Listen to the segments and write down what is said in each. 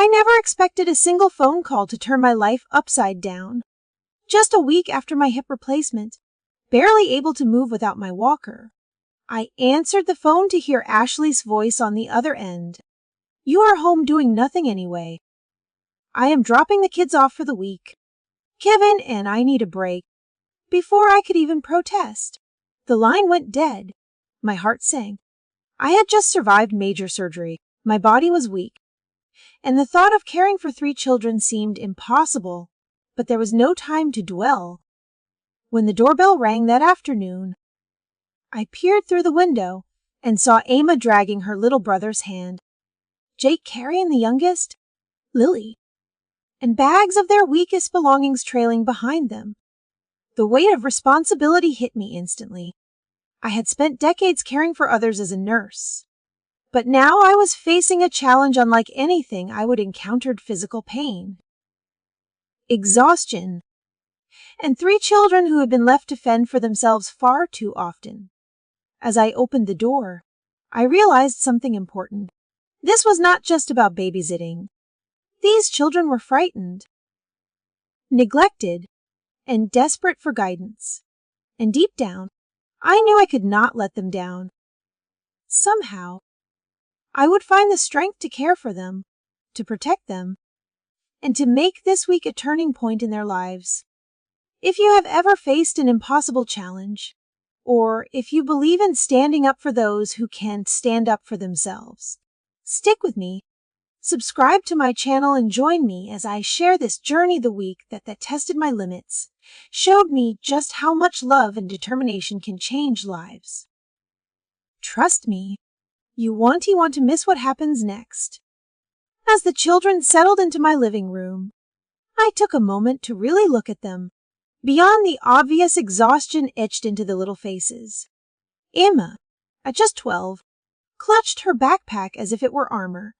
I never expected a single phone call to turn my life upside down. Just a week after my hip replacement, barely able to move without my walker, I answered the phone to hear Ashley's voice on the other end. "You are home doing nothing anyway. I am dropping the kids off for the week. Kevin and I need a break." Before I could even protest, the line went dead. My heart sank. I had just survived major surgery. My body was weak, and the thought of caring for 3 children seemed impossible, but there was no time to dwell. When the doorbell rang that afternoon, I peered through the window and saw Emma dragging her little brother's hand, Jake carrying the youngest, Lily, and bags of their weakest belongings trailing behind them. The weight of responsibility hit me instantly. I had spent decades caring for others as a nurse, but now I was facing a challenge unlike anything I would encountered: physical pain, exhaustion, and 3 children who had been left to fend for themselves far too often. As I opened the door, I realized something important. This was not just about babysitting. These children were frightened, neglected, and desperate for guidance. And deep down, I knew I could not let them down. Somehow, I would find the strength to care for them, to protect them, and to make this week a turning point in their lives. If you have ever faced an impossible challenge, or if you believe in standing up for those who can't stand up for themselves, stick with me. Subscribe to my channel and join me as I share this journey. The week that tested my limits showed me just how much love and determination can change lives. Trust me, you won't want to miss what happens next. As the children settled into my living room, I took a moment to really look at them, beyond the obvious exhaustion etched into the little faces. Emma, at just 12, clutched her backpack as if it were armor,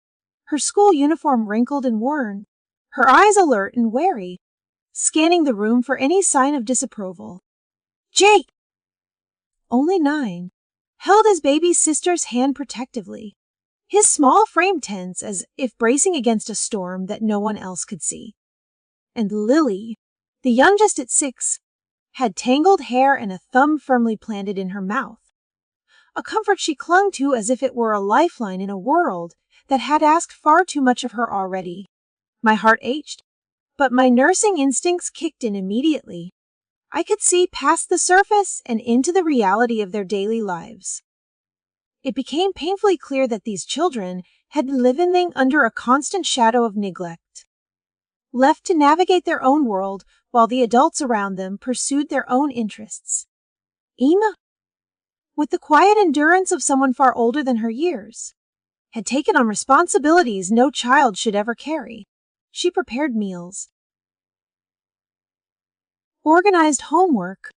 her school uniform wrinkled and worn, her eyes alert and wary, scanning the room for any sign of disapproval. Jake, only 9, held his baby sister's hand protectively, his small frame tense as if bracing against a storm that no one else could see. And Lily, the youngest at 6, had tangled hair and a thumb firmly planted in her mouth, a comfort she clung to as if it were a lifeline in a world that had asked far too much of her already. My heart ached, but my nursing instincts kicked in immediately. I could see past the surface and into the reality of their daily lives. It became painfully clear that these children had been living under a constant shadow of neglect, left to navigate their own world while the adults around them pursued their own interests. Emma, with the quiet endurance of someone far older than her years, had taken on responsibilities no child should ever carry. She prepared meals, organized homework,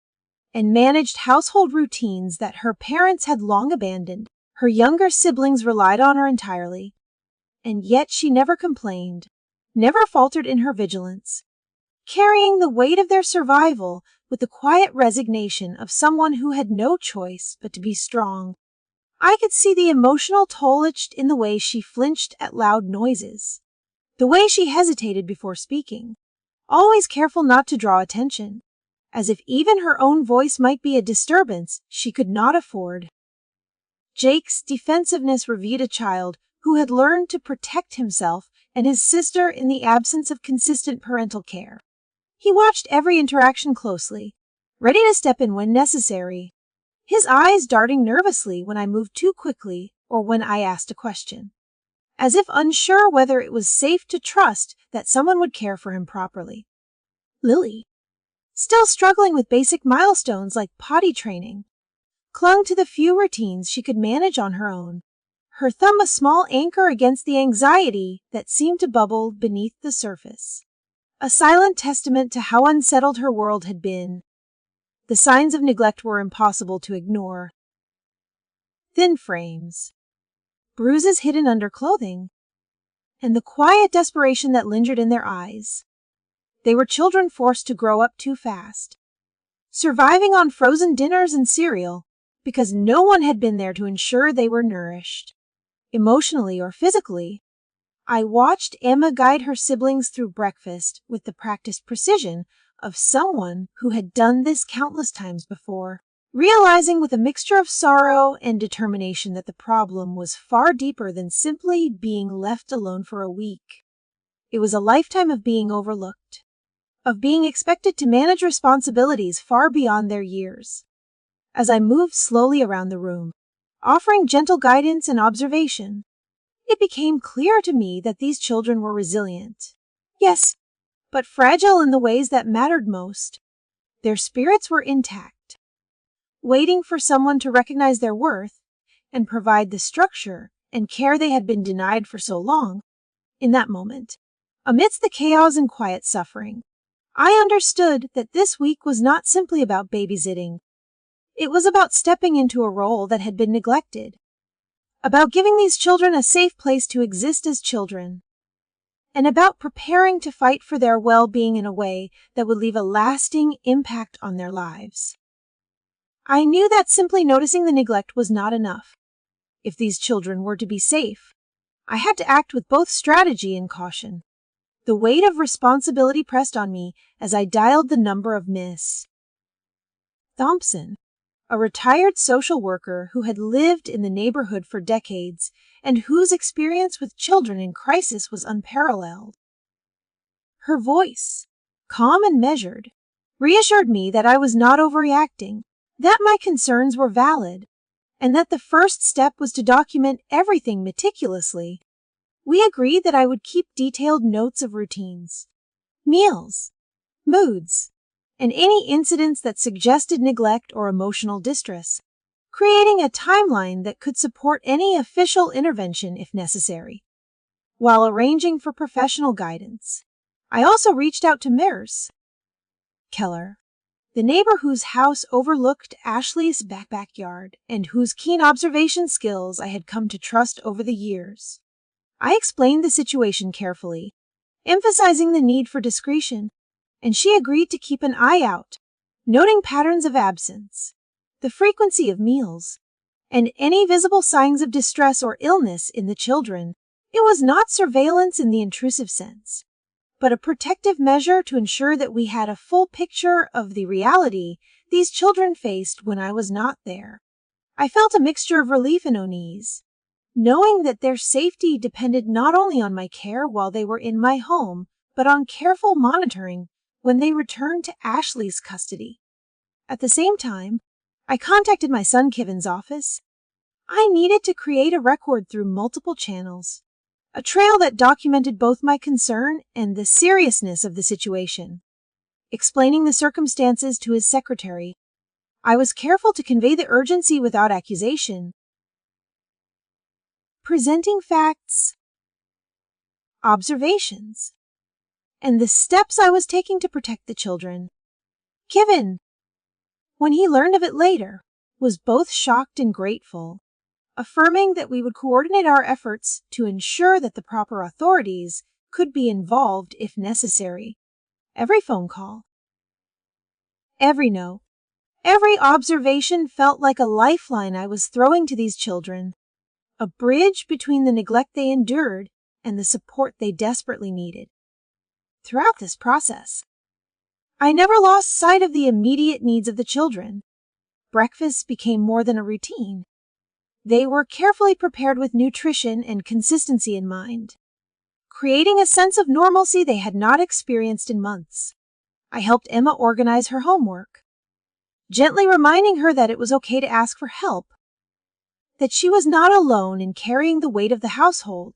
and managed household routines that her parents had long abandoned. Her younger siblings relied on her entirely, and yet she never complained, never faltered in her vigilance, carrying the weight of their survival with the quiet resignation of someone who had no choice but to be strong. I could see the emotional toll etched in the way she flinched at loud noises, the way she hesitated before speaking, always careful not to draw attention, as if even her own voice might be a disturbance she could not afford. Jake's defensiveness revealed a child who had learned to protect himself and his sister in the absence of consistent parental care. He watched every interaction closely, ready to step in when necessary, his eyes darting nervously when I moved too quickly or when I asked a question, as if unsure whether it was safe to trust that someone would care for him properly. Lily, still struggling with basic milestones like potty training, clung to the few routines she could manage on her own, her thumb a small anchor against the anxiety that seemed to bubble beneath the surface, a silent testament to how unsettled her world had been. The signs of neglect were impossible to ignore. Thin frames, bruises hidden under clothing, and the quiet desperation that lingered in their eyes. They were children forced to grow up too fast, surviving on frozen dinners and cereal because no one had been there to ensure they were nourished. Emotionally or physically, I watched Emma guide her siblings through breakfast with the practiced precision of someone who had done this countless times before, realizing with a mixture of sorrow and determination that the problem was far deeper than simply being left alone for a week. It was a lifetime of being overlooked, of being expected to manage responsibilities far beyond their years. As I moved slowly around the room, offering gentle guidance and observation, it became clear to me that these children were resilient. Yes, but fragile in the ways that mattered most. Their spirits were intact, waiting for someone to recognize their worth and provide the structure and care they had been denied for so long. In that moment, amidst the chaos and quiet suffering, I understood that this week was not simply about babysitting. It was about stepping into a role that had been neglected, about giving these children a safe place to exist as children, and about preparing to fight for their well-being in a way that would leave a lasting impact on their lives. I knew that simply noticing the neglect was not enough. If these children were to be safe, I had to act with both strategy and caution. The weight of responsibility pressed on me as I dialed the number of Miss Thompson, a retired social worker who had lived in the neighborhood for decades and whose experience with children in crisis was unparalleled. Her voice, calm and measured, reassured me that I was not overreacting, that my concerns were valid, and that the first step was to document everything meticulously. We agreed that I would keep detailed notes of routines, meals, moods, and any incidents that suggested neglect or emotional distress, creating a timeline that could support any official intervention if necessary. While arranging for professional guidance, I also reached out to Mirs Keller, the neighbor whose house overlooked Ashley's backyard and whose keen observation skills I had come to trust over the years. I explained the situation carefully, emphasizing the need for discretion, and she agreed to keep an eye out, noting patterns of absence, the frequency of meals, and any visible signs of distress or illness in the children. It was not surveillance in the intrusive sense, but a protective measure to ensure that we had a full picture of the reality these children faced when I was not there. I felt a mixture of relief and unease, knowing that their safety depended not only on my care while they were in my home, but on careful monitoring when they returned to Ashley's custody. At the same time, I contacted my son Kevin's office. I needed to create a record through multiple channels, a trail that documented both my concern and the seriousness of the situation. Explaining the circumstances to his secretary, I was careful to convey the urgency without accusation, presenting facts, observations, and the steps I was taking to protect the children. Kevin, when he learned of it later, was both shocked and grateful, affirming that we would coordinate our efforts to ensure that the proper authorities could be involved if necessary. Every phone call, every note, every observation felt like a lifeline I was throwing to these children, a bridge between the neglect they endured and the support they desperately needed. Throughout this process, I never lost sight of the immediate needs of the children. Breakfasts became more than a routine. They were carefully prepared with nutrition and consistency in mind, creating a sense of normalcy they had not experienced in months. I helped Emma organize her homework, gently reminding her that it was okay to ask for help, that she was not alone in carrying the weight of the household.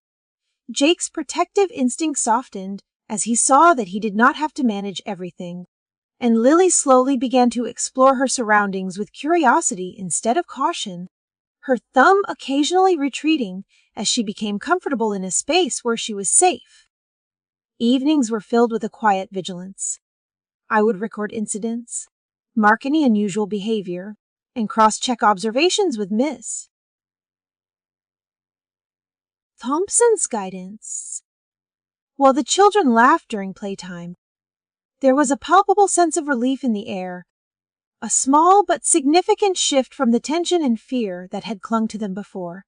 Jake's protective instinct softened as he saw that he did not have to manage everything, and Lily slowly began to explore her surroundings with curiosity instead of caution, her thumb occasionally retreating as she became comfortable in a space where she was safe. Evenings were filled with a quiet vigilance. I would record incidents, mark any unusual behavior, and cross-check observations with Miss Thompson's guidance. While the children laughed during playtime, there was a palpable sense of relief in the air, a small but significant shift from the tension and fear that had clung to them before.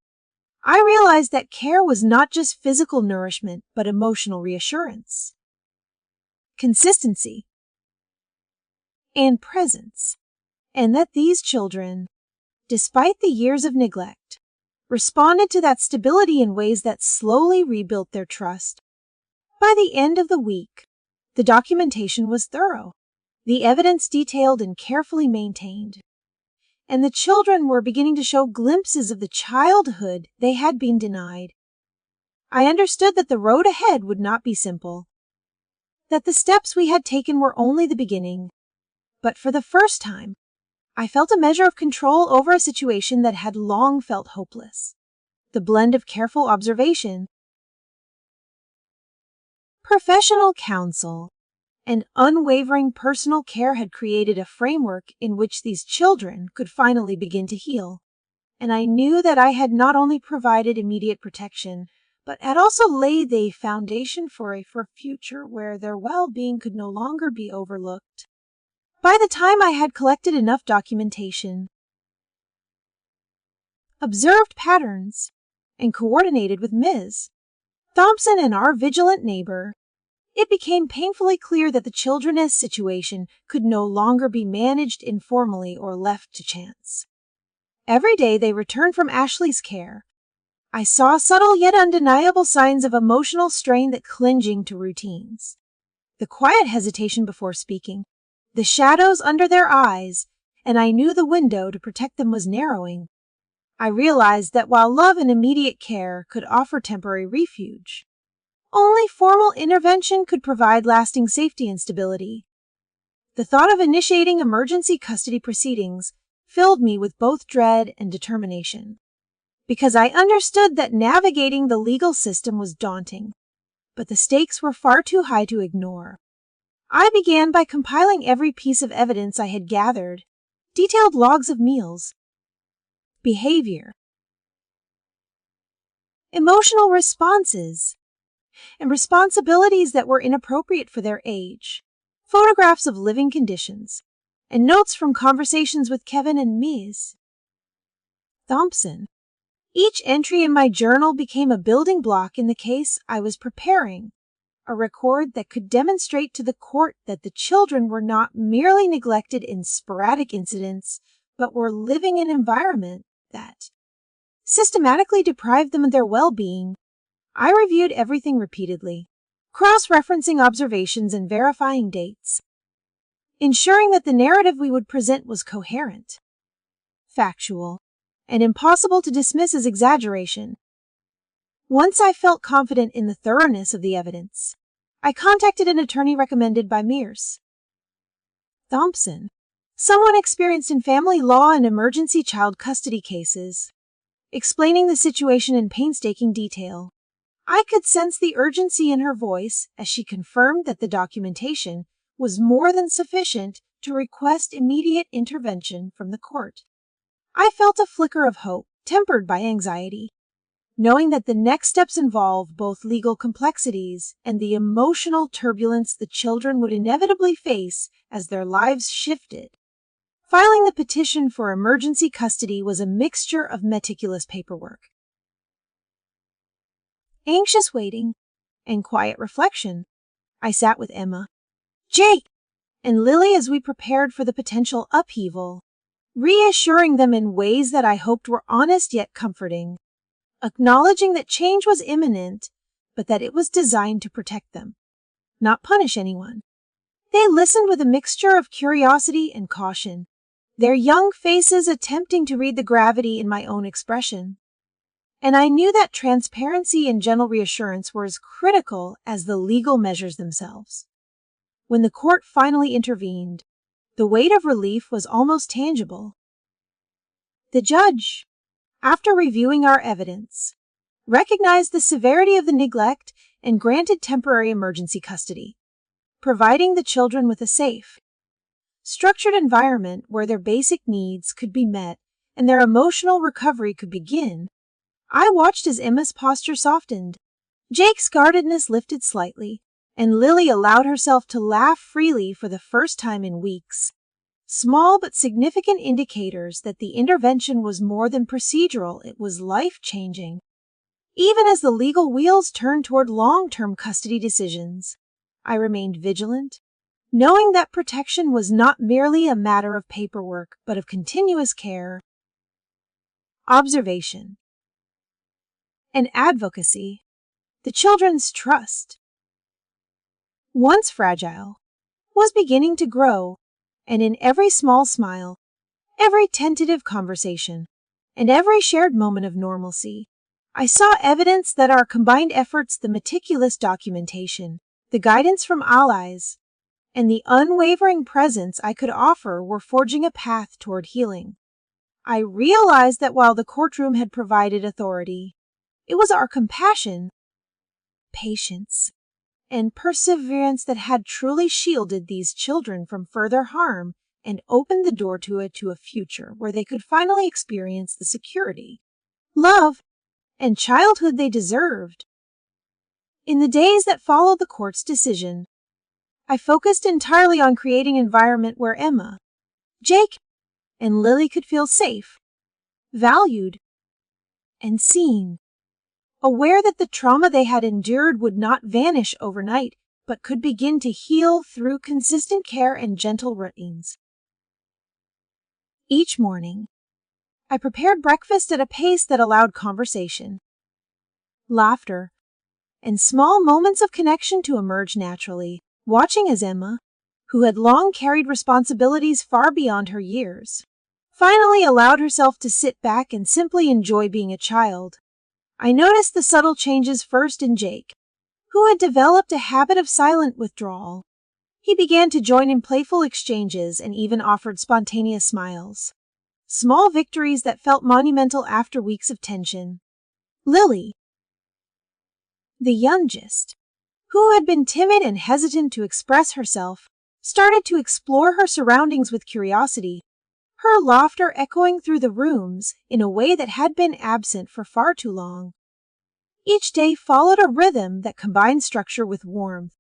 I realized that care was not just physical nourishment, but emotional reassurance, consistency, and presence, and that these children, despite the years of neglect, responded to that stability in ways that slowly rebuilt their trust. By the end of the week, the documentation was thorough, the evidence detailed and carefully maintained, and the children were beginning to show glimpses of the childhood they had been denied. I understood that the road ahead would not be simple, that the steps we had taken were only the beginning, but for the first time, I felt a measure of control over a situation that had long felt hopeless. The blend of careful observation, professional counsel, and unwavering personal care had created a framework in which these children could finally begin to heal. And I knew that I had not only provided immediate protection, but had also laid the foundation for a future where their well-being could no longer be overlooked. By the time I had collected enough documentation, observed patterns, and coordinated with Ms. Thompson and our vigilant neighbor, it became painfully clear that the children's situation could no longer be managed informally or left to chance. Every day they returned from Ashley's care, I saw subtle yet undeniable signs of emotional strain that clinging to routines. The quiet hesitation before speaking, the shadows under their eyes, and I knew the window to protect them was narrowing. I realized that while love and immediate care could offer temporary refuge, only formal intervention could provide lasting safety and stability. The thought of initiating emergency custody proceedings filled me with both dread and determination, because I understood that navigating the legal system was daunting, but the stakes were far too high to ignore. I began by compiling every piece of evidence I had gathered, detailed logs of meals, behavior, emotional responses, and responsibilities that were inappropriate for their age, photographs of living conditions, and notes from conversations with Kevin and Ms. Thompson. Each entry in my journal became a building block in the case I was preparing, a record that could demonstrate to the court that the children were not merely neglected in sporadic incidents, but were living in an environment that systematically deprived them of their well-being. I reviewed everything repeatedly, cross-referencing observations and verifying dates, ensuring that the narrative we would present was coherent, factual, and impossible to dismiss as exaggeration. Once I felt confident in the thoroughness of the evidence, I contacted an attorney recommended by Ms. Thompson, someone experienced in family law and emergency child custody cases. Explaining the situation in painstaking detail, I could sense the urgency in her voice as she confirmed that the documentation was more than sufficient to request immediate intervention from the court. I felt a flicker of hope, tempered by anxiety, knowing that the next steps involved both legal complexities and the emotional turbulence the children would inevitably face as their lives shifted. Filing the petition for emergency custody was a mixture of meticulous paperwork, anxious waiting, and quiet reflection. I sat with Emma, Jake, and Lily as we prepared for the potential upheaval, reassuring them in ways that I hoped were honest yet comforting, acknowledging that change was imminent, but that it was designed to protect them, not punish anyone. They listened with a mixture of curiosity and caution, their young faces attempting to read the gravity in my own expression. And I knew that transparency and gentle reassurance were as critical as the legal measures themselves. When the court finally intervened, the weight of relief was almost tangible. The judge, after reviewing our evidence, recognized the severity of the neglect and granted temporary emergency custody, providing the children with a safe, structured environment where their basic needs could be met and their emotional recovery could begin. I watched as Emma's posture softened, Jake's guardedness lifted slightly, and Lily allowed herself to laugh freely for the first time in weeks. Small but significant indicators that the intervention was more than procedural, it was life-changing. Even as the legal wheels turned toward long-term custody decisions, I remained vigilant, knowing that protection was not merely a matter of paperwork, but of continuous care, observation, and advocacy. The children's trust, once fragile, was beginning to grow, and in every small smile, every tentative conversation, and every shared moment of normalcy, I saw evidence that our combined efforts, the meticulous documentation, the guidance from allies, and the unwavering presence I could offer were forging a path toward healing. I realized that while the courtroom had provided authority, it was our compassion, patience, and perseverance that had truly shielded these children from further harm and opened the door to a future where they could finally experience the security, love, and childhood they deserved. In the days that followed the court's decision, I focused entirely on creating an environment where Emma, Jake, and Lily could feel safe, valued, and seen, aware that the trauma they had endured would not vanish overnight, but could begin to heal through consistent care and gentle routines. Each morning, I prepared breakfast at a pace that allowed conversation, laughter, and small moments of connection to emerge naturally, watching as Emma, who had long carried responsibilities far beyond her years, finally allowed herself to sit back and simply enjoy being a child. I noticed the subtle changes first in Jake, who had developed a habit of silent withdrawal. He began to join in playful exchanges and even offered spontaneous smiles, small victories that felt monumental after weeks of tension. Lily, the youngest, who had been timid and hesitant to express herself, started to explore her surroundings with curiosity, her laughter echoing through the rooms in a way that had been absent for far too long. Each day followed a rhythm that combined structure with warmth.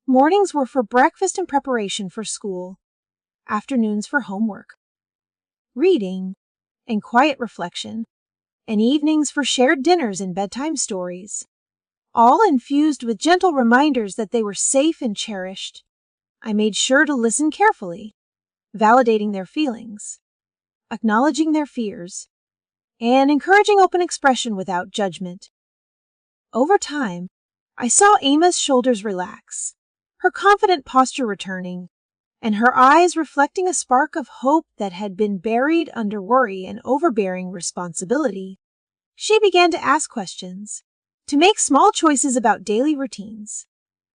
Mornings were for breakfast and preparation for school, afternoons for homework, reading, and quiet reflection, and evenings for shared dinners and bedtime stories, all infused with gentle reminders that they were safe and cherished. I made sure to listen carefully, validating their feelings, acknowledging their fears, and encouraging open expression without judgment. Over time, I saw Emma's shoulders relax, her confident posture returning, and her eyes reflecting a spark of hope that had been buried under worry and overbearing responsibility. She began to ask questions, to make small choices about daily routines,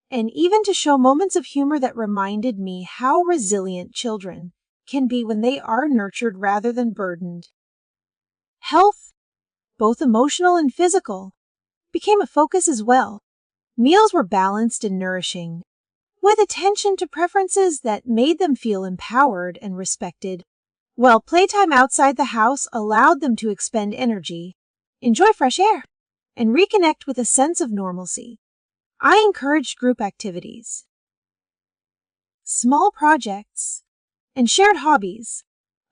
and even to show moments of humor that reminded me how resilient children can be when they are nurtured rather than burdened. Health, both emotional and physical, became a focus as well. Meals were balanced and nourishing, with attention to preferences that made them feel empowered and respected, while playtime outside the house allowed them to expend energy, enjoy fresh air, and reconnect with a sense of normalcy. I encouraged group activities, small projects, and shared hobbies,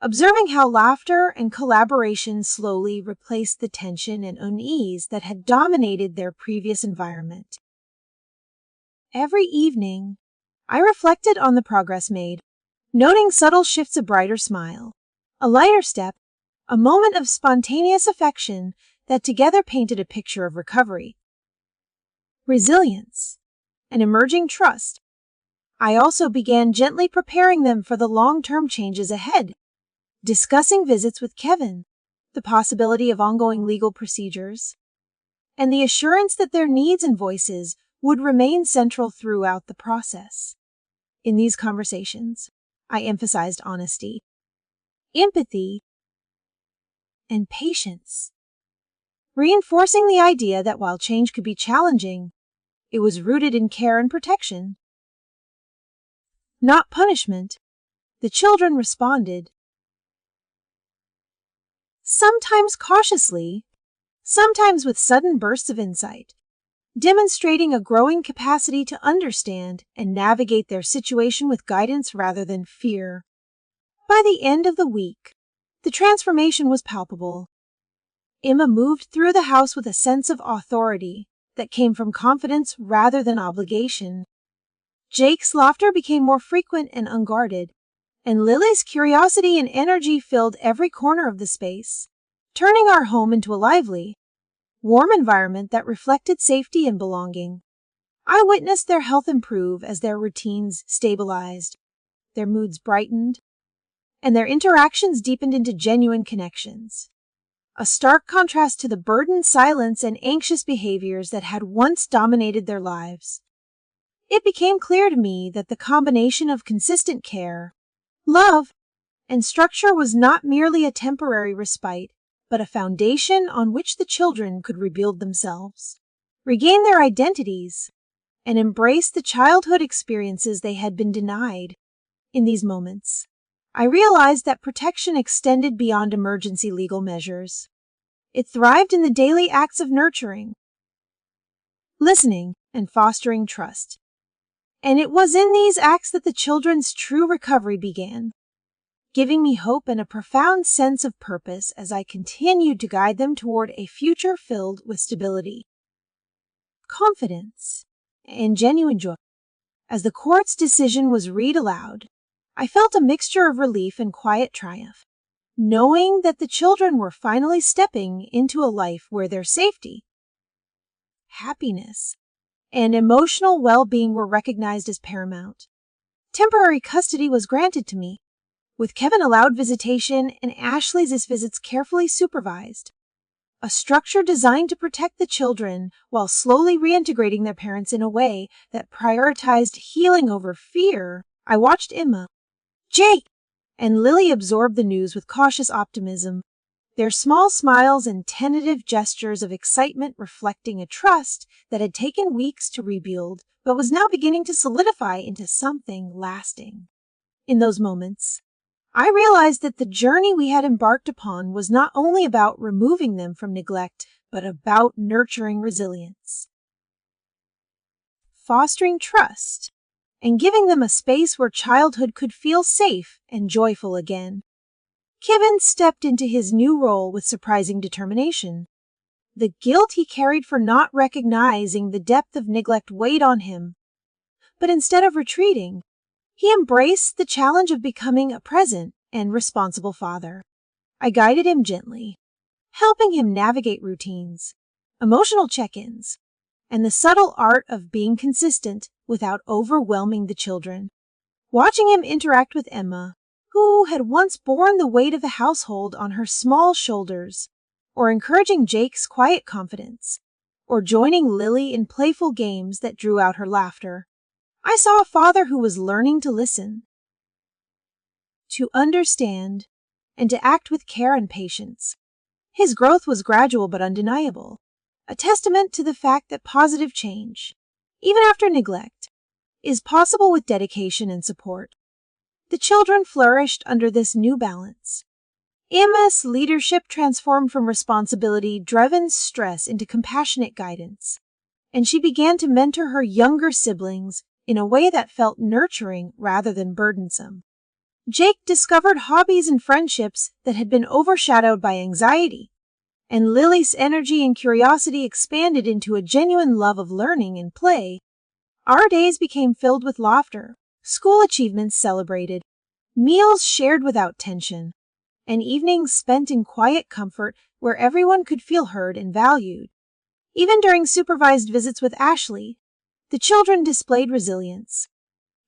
observing how laughter and collaboration slowly replaced the tension and unease that had dominated their previous environment. Every evening, I reflected on the progress made, noting subtle shifts: a brighter smile, a lighter step, a moment of spontaneous affection that together painted a picture of recovery, resilience, and emerging trust. I also began gently preparing them for the long-term changes ahead, discussing visits with Kevin, the possibility of ongoing legal procedures, and the assurance that their needs and voices would remain central throughout the process. In these conversations, I emphasized honesty, empathy, and patience, reinforcing the idea that while change could be challenging, it was rooted in care and protection, not punishment. The children responded, sometimes cautiously, sometimes with sudden bursts of insight, demonstrating a growing capacity to understand and navigate their situation with guidance rather than fear. By the end of the week, the transformation was palpable. Emma moved through the house with a sense of authority that came from confidence rather than obligation. Jake's laughter became more frequent and unguarded, and Lily's curiosity and energy filled every corner of the space, turning our home into a lively, warm environment that reflected safety and belonging. I witnessed their health improve as their routines stabilized, their moods brightened, and their interactions deepened into genuine connections. A stark contrast to the burdened silence and anxious behaviors that had once dominated their lives. It became clear to me that the combination of consistent care, love, and structure was not merely a temporary respite, but a foundation on which the children could rebuild themselves, regain their identities, and embrace the childhood experiences they had been denied. In these moments, I realized that protection extended beyond emergency legal measures. It thrived in the daily acts of nurturing, listening, and fostering trust. And it was in these acts that the children's true recovery began, giving me hope and a profound sense of purpose as I continued to guide them toward a future filled with stability, confidence, and genuine joy. As the court's decision was read aloud, I felt a mixture of relief and quiet triumph, knowing that the children were finally stepping into a life where their safety, happiness, and emotional well-being were recognized as paramount. Temporary custody was granted to me, with Kevin allowed visitation and Ashley's visits carefully supervised. A structure designed to protect the children while slowly reintegrating their parents in a way that prioritized healing over fear. I watched Emma, Jake, and Lily absorb the news with cautious optimism, their small smiles and tentative gestures of excitement reflecting a trust that had taken weeks to rebuild but was now beginning to solidify into something lasting. In those moments, I realized that the journey we had embarked upon was not only about removing them from neglect, but about nurturing resilience, fostering trust, and giving them a space where childhood could feel safe and joyful again. Kevin stepped into his new role with surprising determination. The guilt he carried for not recognizing the depth of neglect weighed on him, but instead of retreating, he embraced the challenge of becoming a present and responsible father. I guided him gently, helping him navigate routines, emotional check-ins, and the subtle art of being consistent without overwhelming the children. Watching him interact with Emma, who had once borne the weight of the household on her small shoulders, or encouraging Jake's quiet confidence, or joining Lily in playful games that drew out her laughter, I saw a father who was learning to listen, to understand, and to act with care and patience. His growth was gradual but undeniable, a testament to the fact that positive change, even after neglect, is possible with dedication and support. The children flourished under this new balance. Emma's leadership transformed from responsibility-driven stress into compassionate guidance, and she began to mentor her younger siblings in a way that felt nurturing rather than burdensome. Jake discovered hobbies and friendships that had been overshadowed by anxiety, and Lily's energy and curiosity expanded into a genuine love of learning and play. Our days became filled with laughter, school achievements celebrated, meals shared without tension, and evenings spent in quiet comfort where everyone could feel heard and valued. Even during supervised visits with Ashley, the children displayed resilience,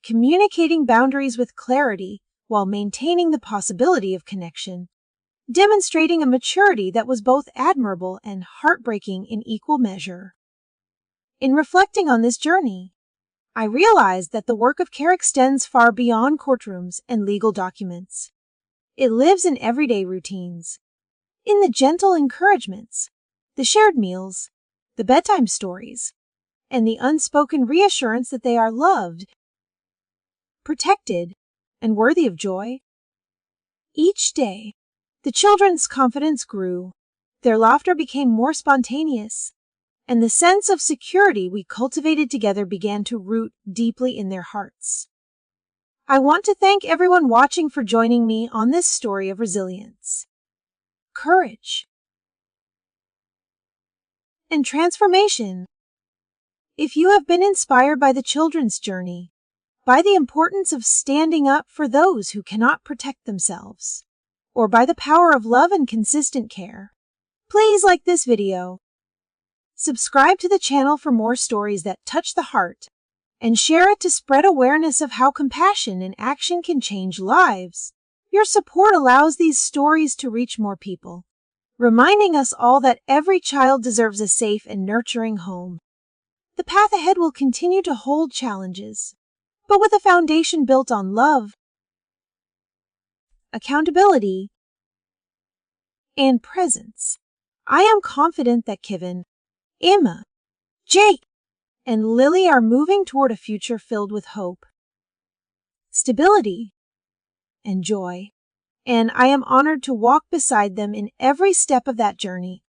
communicating boundaries with clarity while maintaining the possibility of connection, demonstrating a maturity that was both admirable and heartbreaking in equal measure. In reflecting on this journey, I realized that the work of care extends far beyond courtrooms and legal documents. It lives in everyday routines, in the gentle encouragements, the shared meals, the bedtime stories, and the unspoken reassurance that they are loved, protected, and worthy of joy. Each day, the children's confidence grew, their laughter became more spontaneous, and the sense of security we cultivated together began to root deeply in their hearts. I want to thank everyone watching for joining me on this story of resilience, courage, and transformation. If you have been inspired by the children's journey, by the importance of standing up for those who cannot protect themselves, or by the power of love and consistent care, please like this video. Subscribe to the channel for more stories that touch the heart, and share it to spread awareness of how compassion and action can change lives. Your support allows these stories to reach more people, reminding us all that every child deserves a safe and nurturing home. The path ahead will continue to hold challenges, but with a foundation built on love, accountability, and presence. I am confident that Kevin, Emma, Jake, and Lily are moving toward a future filled with hope, stability, and joy, and I am honored to walk beside them in every step of that journey.